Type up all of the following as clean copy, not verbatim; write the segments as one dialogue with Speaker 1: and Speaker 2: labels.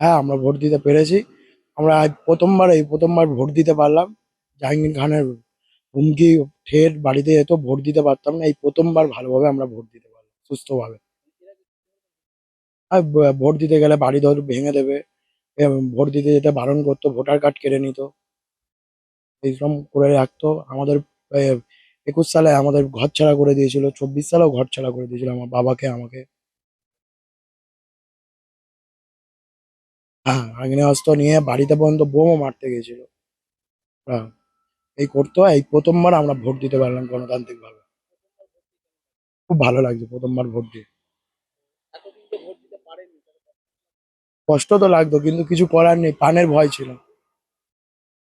Speaker 1: হ্যাঁ, আমরা ভোট দিতে পেরেছি। আমরা আজ এই প্রথমবার ভোট দিতে পারলাম। জাহাঙ্গীর খানের হুমকি ঠের বাড়িতে যেত, ভোট দিতে পারতাম না। এই প্রথমবার ভালোভাবে আমরা ভোট দিতে পারলাম, সুস্থভাবে। আর ভোট দিতে গেলে বাড়ি ঘর ভেঙে দেবে, ভোট দিতে যেতে বারণ করতো, ভোটার কার্ড কেড়ে নিত, এইরকম করে রাখতো আমাদের। 21 সালে আমাদের ঘর ছাড়া করে দিয়েছিল, 24 সালেও ঘর ছাড়া করে দিয়েছিল আমার বাবাকে, আমাকে। হ্যাঁ, আগ্নেয়াস্ত্র নিয়ে বাড়িতে পর্যন্ত বোমও মারতে গেছিল। হ্যাঁ, এই করতো। এই প্রথমবার আমরা ভোট দিতে পারলাম গণতান্ত্রিক ভাবে। খুব ভালো লাগছে প্রথমবার ভোট দিয়ে। কষ্ট তো লাগতো, কিন্তু কিছু করার নেই, প্রাণের ভয় ছিল,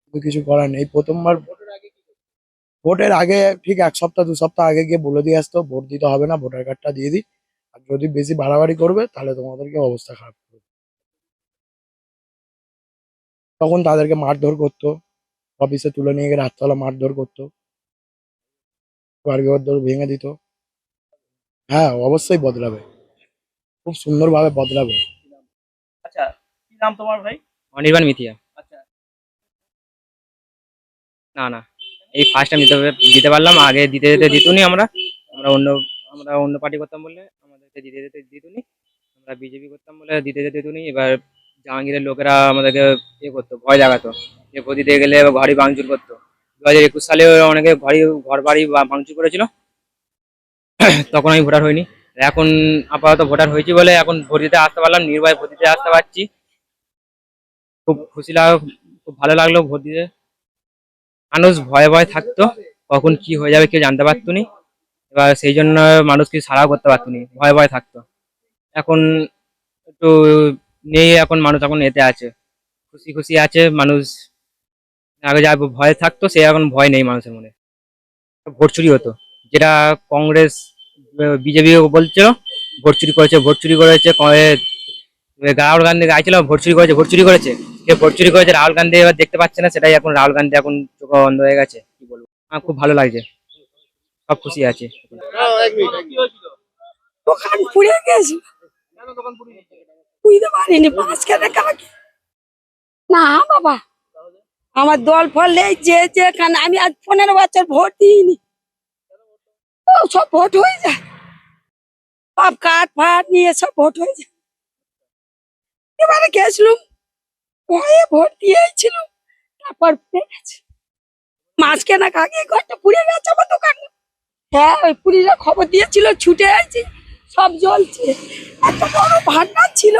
Speaker 1: কিন্তু কিছু করার নেই। এই প্রথমবার ভোটের আগে ঠিক 1 সপ্তাহ 2 সপ্তাহ আগে গিয়ে বলে দিয়ে আসতো ভোট দিতে হবে না, ভোটার কার্ডটা দিয়ে দিই। আর যদি বেশি বাড়াবাড়ি করবে তাহলে তোমাদেরকে অবস্থা খারাপ করবে। তখন তাদেরকে মারধর করতো, অফিসে তুলে নিয়ে গিয়ে রাততলা মারধর করতো, বাড়ি ঘর দর ভেঙে দিত। হ্যাঁ, অবশ্যই বদলাবে, খুব সুন্দরভাবে বদলাবে।
Speaker 2: আচ্ছা, কি নাম তোমার ভাই?
Speaker 3: অনির্বাণ মিথিয়া।
Speaker 2: আচ্ছা,
Speaker 3: না না, এই ফার্স্ট টাইম দিতে পারলাম। আগে দিতে যেতে দিতুনি আমরা। আমরা অন্য আমরা অন্য পার্টি করতাম বলে আমাদেরকে দিতে যেতে দিতুনি। আমরা বিজেপি করতাম বলে দিতে যেতে দিতুনি। এবার জাহাঙ্গীরের লোকেরা আমাদেরকে করতো, ভয় দেখাতো যে ভোট দিতে গেলে এবার ঘরই ভাঙচুর করতো। 2021 সালে অনেকে ঘর বাড়ি ভাঙচুর করেছিল। তখন আমি ভোটার হইনি। এখন আপাতত ভোটার হয়েছি বলে এখন ভোট দিতে আসতে পারলাম, নির্ভয়ে ভোট দিতে আসতে পারছি। খুব খুশি খুব ভালো লাগলো ভোট দিতে। মানুষ ভয়ে ভয়ে থাকতো, কখন কি হয়ে যাবে কেউ জানতে পারতো নি। এবার সেই জন্য মানুষ কিছু সাড়াও করতে পারতো নি, ভয়ে ভয়ে থাকতো। এখন একটু নেই, এখন মানুষ এখন এতে আছে, খুশি খুশি আছে মানুষ। আগে যা ভয় থাকতো সে এখন ভয় নেই মানুষের মনে। ভোট চুরি হতো, যেটা কংগ্রেস বিজেপি বলছিল ভোট চুরি করেছে রাহুল গান্ধী গাইছিল ভোট চুরি করেছে কে ভোট চুরি করেছে রাহুল গান্ধী এবার দেখতে পাচ্ছে না, সেটাই এখন রাহুল গান্ধী এখন চোখ বন্ধ হয়ে গেছে। কি বলবো, আমার খুব ভালো লাগছে, সব খুশি আছে।
Speaker 2: কি হয়েছিল?
Speaker 4: দোকান পুড়ে গেছিল,
Speaker 2: কেন দোকান পুড়িয়ে দিয়েছে?
Speaker 4: বুঝতে পারিনি মাছ খেতে কাকে। না বাবা,
Speaker 2: তাহলে
Speaker 4: আমার দল ফল নেই, যে যেখানে আমি আজ 15 বছর ভোট দিইনি। ও সব ভোট হয়ে যায়, সব কাঠ ফাট নিয়ে সব ভোট হয়ে যায়। এবারে গেছিলাম, ভয়ে ভোট দিয়েছিল, তারপর পুড়ে গেছে। মাছ কেনা কাকে ঘরটা পুড়ে গেছে আমার দোকান। হ্যাঁ, ওই পুলিশরা খবর দিয়েছিল, ছুটে আইছি, সব জ্বলছে। এত বড় ভান্ডার ছিল,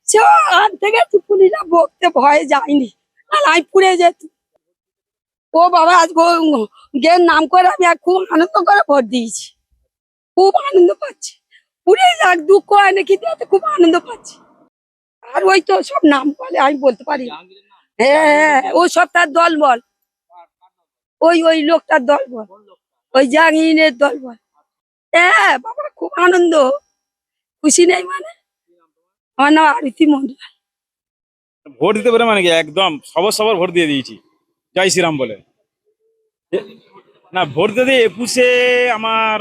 Speaker 4: সে আনতে গেছি, পুলিশরা বকতে ভয়ে যায়নি, আর আমি পুড়ে যেত। ও বাবা, আজ গের নাম করে আমি আর খুব আনন্দ করে ভোট দিয়েছি, খুব আনন্দ পাচ্ছি। পুড়ে যাক, দুঃখ হয় না, কিন্তু এতে খুব আনন্দ পাচ্ছি। আর ওই তো সব নাম বলে আমি বলতে পারি না।
Speaker 2: জাহাঙ্গীরের নাম?
Speaker 4: হ্যাঁ হ্যাঁ, ওই সব তার দল বল, ওই লোকটার দল বল,
Speaker 2: কোন লোক?
Speaker 4: ওই জাহাঙ্গীরের দল বল। হ্যাঁ বাবা, খুব আনন্দ, খুশি নেই মানে। আমার নাম আরতি মন্ডল।
Speaker 5: ভোট দিতে পারে মানে কি একদম সবার সবার ভোট দিয়ে দিয়েছি, জয় শ্রীরাম বলে। না, ভোট দিতে 21-এ আমার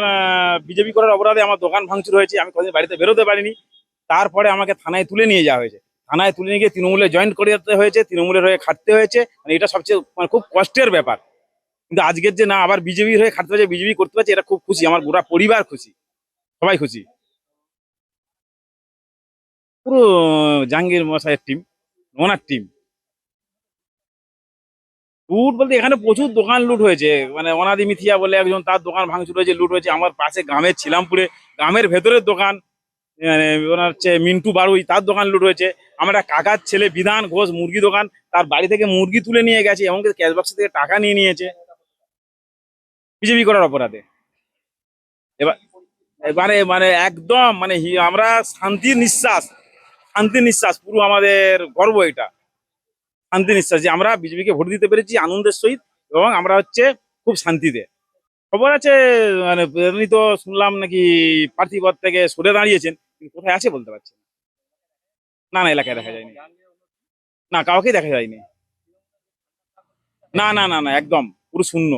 Speaker 5: বিজেপি করার অপরাধে আমার দোকান ভাঙচুর হয়েছে, আমি কদিন বাড়িতে বেরোতে পারিনি। তারপরে আমাকে থানায় তুলে নিয়ে যাওয়া হয়েছে, থানায় তুলে নিয়ে গিয়ে তৃণমূলে জয়েন করে যেতে হয়েছে, তৃণমূলের হয়ে খাটতে হয়েছে। মানে এটা সবচেয়ে মানে খুব কষ্টের ব্যাপার। কিন্তু আজকের যে না আবার বিজেপির হয়ে খাটতে পারছে, বিজেপি করতে পারছে, এটা খুব খুশি, আমার গোটা পরিবার খুশি, সবাই খুশি। পুরো জাহাঙ্গীর মশাইয়ের টিম, ওনার টিম। লুট বলতে এখানে প্রচুর দোকান লুট হয়েছে, মানে অনাদি মিথিয়া বলে একজন, তার দোকান ভাঙচুর হয়েছে, লুট হয়েছে। আমার পাশে গ্রামের ছিলামপুরে, গ্রামের ভেতরের দোকান, মানে ওনার হচ্ছে মিন্টু বাড়ুই, তার দোকান লুট হয়েছে। আমার একটা কাকার ছেলে বিধান ঘোষ মুরগি দোকান, তার বাড়ি থেকে মুরগি তুলে নিয়ে গেছে, এমনকি ক্যাশ বাক্স থেকে টাকা নিয়ে নিয়েছে বিজেপি করার অপরাধে। এবার এবারে মানে একদম মানে আমরা শান্তির নিঃশ্বাস, শান্তির নিঃশ্বাস, পুরো আমাদের গর্ব এটা, শান্তি নিঃশ্বাস যে আমরা বিজেপিকে ভোট দিতে পেরেছি আনন্দের সহিত, এবং আমরা হচ্ছে খুব শান্তিতে। খবর আছে, মানে এমনি তো শুনলাম নাকি প্রার্থী পদ থেকে সরে দাঁড়িয়েছেন, কিন্তু কোথায় আছে বলতে পারছি না। না না, এলাকায় দেখা যায়নি, না কাউকেই দেখা যায়নি। না না না না, একদম পুরো শূন্য।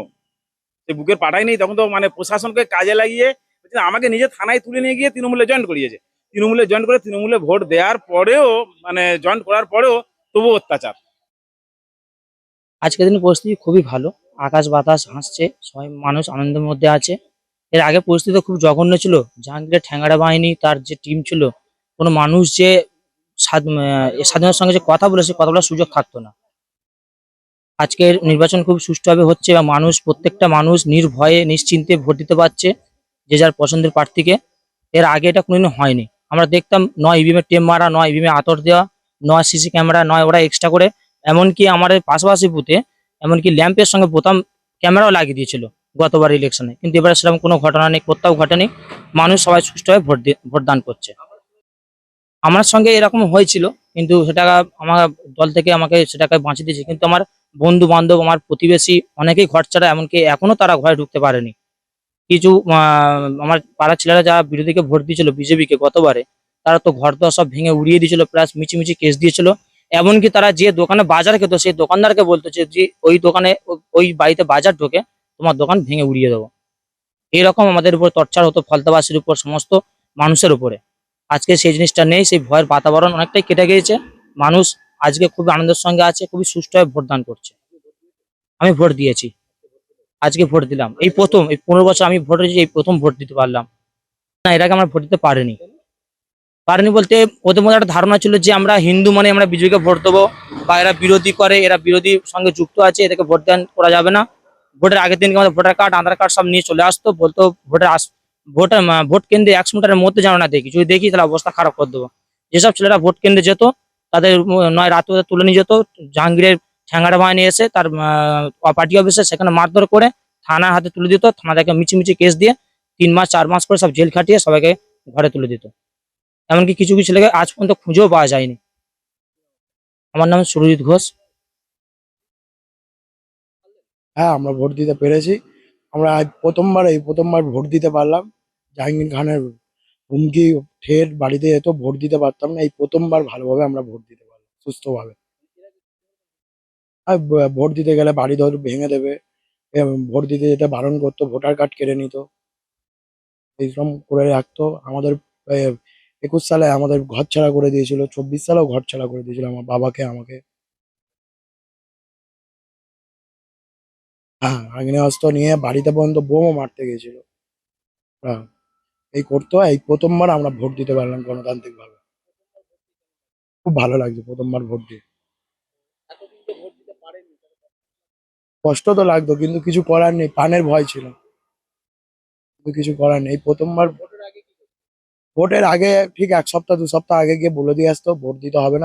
Speaker 5: সে বুকের পাঠাই নেই, তখন তো মানে প্রশাসনকে কাজে লাগিয়ে বলছে, আমাকে নিজে থানায় তুলে নিয়ে গিয়ে তৃণমূলে জয়েন করিয়েছে। তৃণমূলে জয়েন করে তৃণমূলে ভোট দেওয়ার পরেও মানে জয়েন করার পরেও তবু অত্যাচার।
Speaker 6: আজকের দিনের পরিস্থিতি খুবই ভালো। আকাশ বাতাস হাসছে, সবাই মানুষ আনন্দের মধ্যে আছে। এর আগে পরিস্থিতি খুব জঘন্য ছিল। জাহাঙ্গীরের ঠ্যাঙ্গারা বাহিনী তার যে টিম ছিল, কোনো মানুষ যে স্বাধীনতার সঙ্গে যে কথা বলে সে কথা বলার সুযোগ থাকতো না। আজকের নির্বাচন খুব সুষ্ঠুভাবে হচ্ছে এবং মানুষ প্রত্যেকটা মানুষ নির্ভয়ে নিশ্চিন্তে ভোট দিতে পারছে যে যার পছন্দের প্রার্থীকে। এর আগে এটা কোনোদিনও হয়নি। আমরা দেখতাম নয় ইভিএম এর টেপ মারা, নয় ইভিএম এ আতর দেওয়া, নয় সিসি ক্যামেরা, নয় ওরা এক্সট্রা করে, এমনকি আমাদের পাশাপাশি বুথে এমনকি ল্যাম্পের সঙ্গে বোতাম ক্যামেরাও লাগিয়ে দিয়েছিল গতবার ইলেকশনে, কিন্তু এবারে সেরকম কোনো ঘটনা নেই, কোথাও ঘটেনি। মানুষ সবাই সুষ্ঠুভাবে ভোটদান করছে। আমার সঙ্গে এরকম হয়েছিল, কিন্তু সেটা আমার দল থেকে আমাকে সেটাকে বাঁচিয়ে দিয়েছে। কিন্তু আমার বন্ধু বান্ধব, আমার প্রতিবেশী অনেকেই ঘর ছাড়া, এমনকি এখনো তারা ঘরে ঢুকতে পারেনি। কিছু আমার পাড়ার ছেলেরা যারা বিরোধীকে ভোট দিয়েছিল বিজেপিকে গতবারে, তারা তো ঘর দর সব ভেঙে উড়িয়ে দিয়েছিল, প্লাস মিছিমিছি কেস দিয়েছিল। এমনকি তারা যে দোকানে বাজার খেত সেই দোকানদারকে বলতো যে ওই দোকানে ওই বাড়িতে বাজার ঢোকে তোমার দোকান ভেঙে উড়িয়ে দেবো। এইরকম আমাদের উপর টর্চার হতো, ফলতাবাসীর উপর, সমস্ত মানুষের উপরে। আজকে সেই জিনিসটা নেই, সেই ভয়ের বাতাবরণ অনেকটাই কেটে গিয়েছে। মানুষ আজকে খুবই আনন্দের সঙ্গে আছে, খুবই সুষ্ঠুভাবে ভোটদান করছে। আমি ভোট দিয়েছি, আজকে ভোট দিলাম। এই প্রথম, এই 15 বছর আমি ভোট দিয়েছি, এই প্রথম ভোট দিতে পারলাম। না, এর আগে আমরা ভোট দিতে পারিনি বলতে ওদের মধ্যে একটা ধারণা ছিল যে আমরা হিন্দু মানে আমরা বিজেপিকে ভোট দেবো, বা এরা বিরোধী করে, এরা বিরোধীর সঙ্গে যুক্ত আছে, এদেরকে ভোট দান করা যাবে না। ভোটের আগের দিনকে আমাদের ভোটার কার্ড, আধার কার্ড সব নিয়ে চলে আসতো, বলতো ভোট কেন্দ্রে 100 মিটারের মধ্যে যেন না দেখি, যদি দেখি তাহলে অবস্থা খারাপ করে দেবো। যেসব ছেলেরা ভোট কেন্দ্রে যেত তাদের নয় রাতে ওদের তুলে নিয়ে যেত, জাহাঙ্গীরের ঠ্যাঙ্গারা বাহিনী এসে তার পার্টি অফিসে সেখানে মারধর করে থানার হাতে তুলে দিত। থানা থেকে মিছিমিছি কেস দিয়ে 3 মাস 4 মাস করে সব জেল খাটিয়ে সবাইকে ঘরে তুলে দিত। এমনকি কিছু কিছু ছেলেকে আজ পর্যন্ত খুঁজেও পাওয়া যায়নি। আমার নাম সুরজিৎ ঘোষ।
Speaker 1: হ্যাঁ, আমরা ভোট দিতে পেরেছি। আমরা আজ প্রথমবার ভোট দিতে পারলাম। জাহাঙ্গীর খানের হুমকি ঠেট বাড়িতে যেত, ভোট দিতে পারতাম না। এই প্রথমবার ভালোভাবে আমরা ভোট দিতে পারলাম সুস্থভাবে। আর ভোট দিতে গেলে বাড়ি ঘর ভেঙে দেবে, ভোট দিতে যেতে বারণ করতো, ভোটার কার্ড কেড়ে নিত, এইরকম করে রাখতো। আমাদের 21 সালে আমাদের ঘর ছাড়া করে দিয়েছিল, 24 সালেও ঘর ছাড়া করে দিয়েছিল আমার বাবাকে, আমাকে। হ্যাঁ, আগ্নেয়াস্ত্র নিয়ে বাড়িতে পর্যন্ত বোমও মারতে গেছিল। হ্যাঁ, এই করতো। এই প্রথমবার আমরা ভোট দিতে পারলাম গণতান্ত্রিক ভাবে। খুব ভালো লাগছে প্রথমবার ভোট দিয়ে। কষ্ট তো লাগতো, কিন্তু কিছু করার নেই, প্রাণের ভয় ছিল, কিন্তু কিছু করার নেই। এই প্রথমবার ভোটের আগে ঠিক 1 সপ্তাহ 2 সপ্তাহ আগে গিয়ে বলে দিয়ে আসতো ভোট দিতে হবে না।